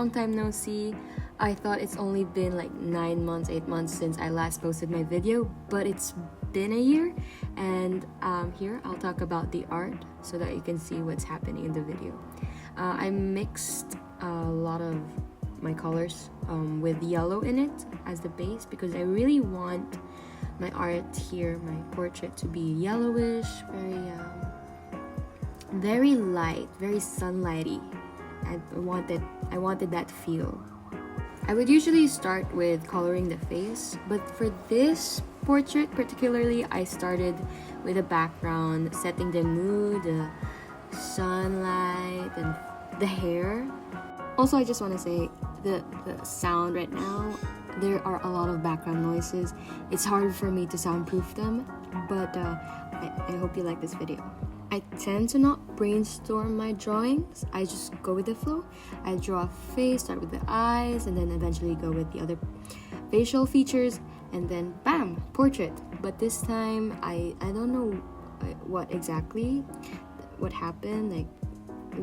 long time no see. I thought it's only been like 9 months, 8 months since I last posted my video, but it's been a year. And here I'll talk about the art so that you can see what's happening in the video. I mixed a lot of my colors with yellow in it as the base because I really want my art here, my portrait, to be yellowish, very light, very sunlighty. I wanted that feel. I would usually start with coloring the face, but for this portrait particularly, I started with a background, setting the mood, the sunlight, and the hair. Also, I just want to say the sound right now, there are a lot of background noises. It's hard for me to soundproof them, but I hope you like this video. I tend to not brainstorm my drawings. I just go with the flow. I draw a face, start with the eyes, and then eventually go with the other facial features, and then bam, portrait. But this time, I don't know what happened. Like,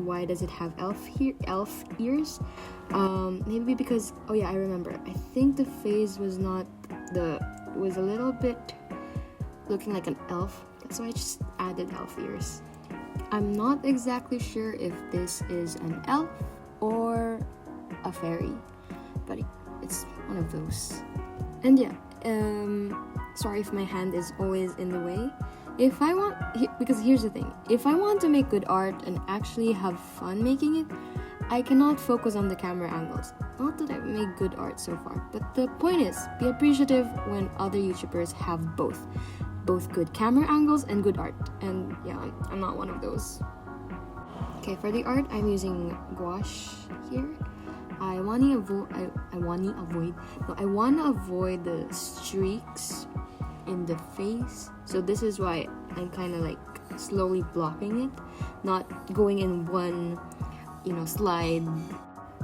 why does it have elf ears? Maybe because, oh yeah, I remember. I think the face was was a little bit looking like an elf. So I just added elf ears. I'm not exactly sure if this is an elf or a fairy, but it's one of those. And yeah, sorry if my hand is always in the way. Because here's the thing, if I want to make good art and actually have fun making it, I cannot focus on the camera angles. Not that I've made good art so far, but the point is, be appreciative when other YouTubers have both good camera angles and good art. And yeah, I'm not one of those. Okay, for the art, I'm using gouache here. I want to avoid the streaks in the face. So this is why I'm kind of like slowly blocking it, not going in one, slide.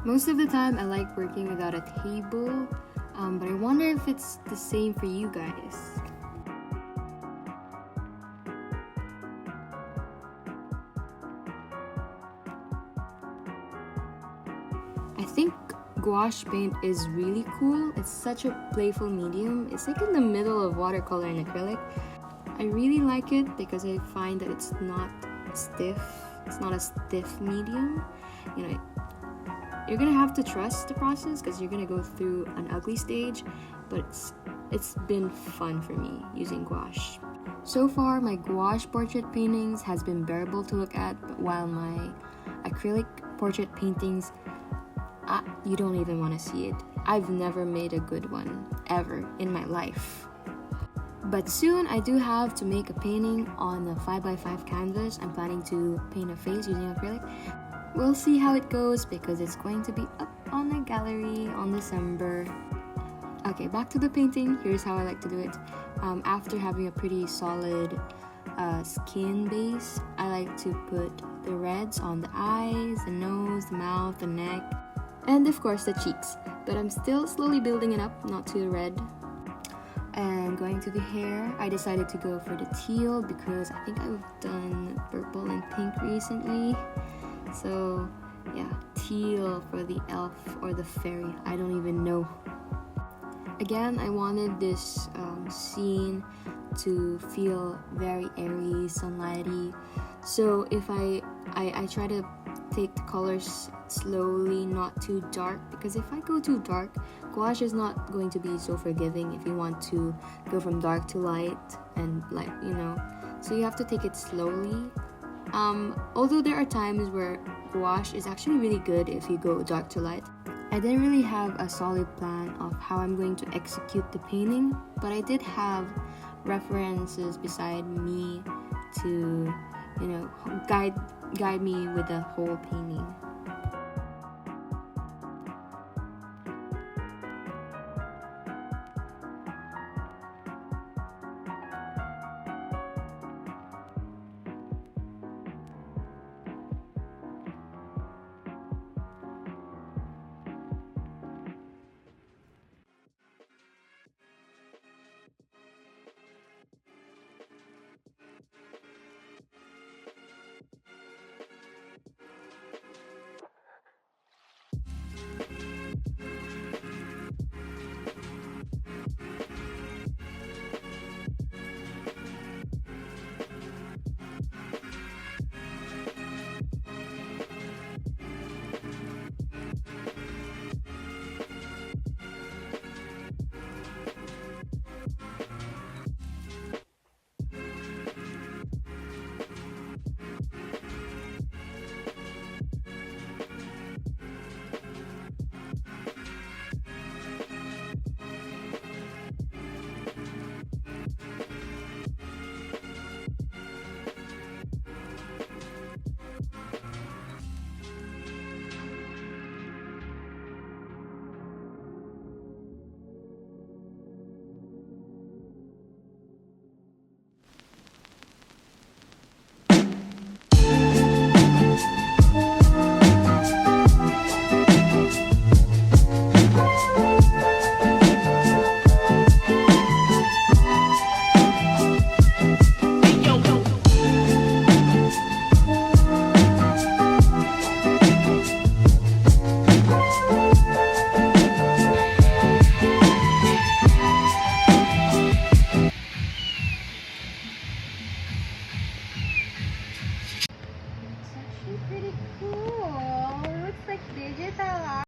Most of the time, I like working without a table, but I wonder if it's the same for you guys. I think gouache paint is really cool. It's such a playful medium. It's like in the middle of watercolor and acrylic. I really like it because I find that it's not stiff. It's not a stiff medium. You're gonna have to trust the process because you're gonna go through an ugly stage, but it's been fun for me using gouache. So far, my gouache portrait paintings has been bearable to look at, but while my acrylic portrait paintings, you don't even want to see it. I've never made a good one, ever, in my life. But soon, I do have to make a painting on a 5x5 canvas. I'm planning to paint a face using acrylic. We'll see how it goes because it's going to be up on a gallery on December. Okay, back to the painting. Here's how I like to do it. After having a pretty solid skin base, I like to put the reds on the eyes, the nose, the mouth, the neck, and of course the cheeks. But I'm still slowly building it up, not too red. And going to the hair, I decided to go for the teal because I think I've done purple and pink recently. So yeah, teal for the elf or the fairy, I don't even know. Again, I wanted this scene to feel very airy, sunlighty. So if I try to take the colors slowly, not too dark, because if I go too dark, gouache is not going to be so forgiving if you want to go from dark to light and light, so you have to take it slowly. Although there are times where gouache is actually really good if you go dark to light. I didn't really have a solid plan of how I'm going to execute the painting, but I did have references beside me to, guide me with the whole painting.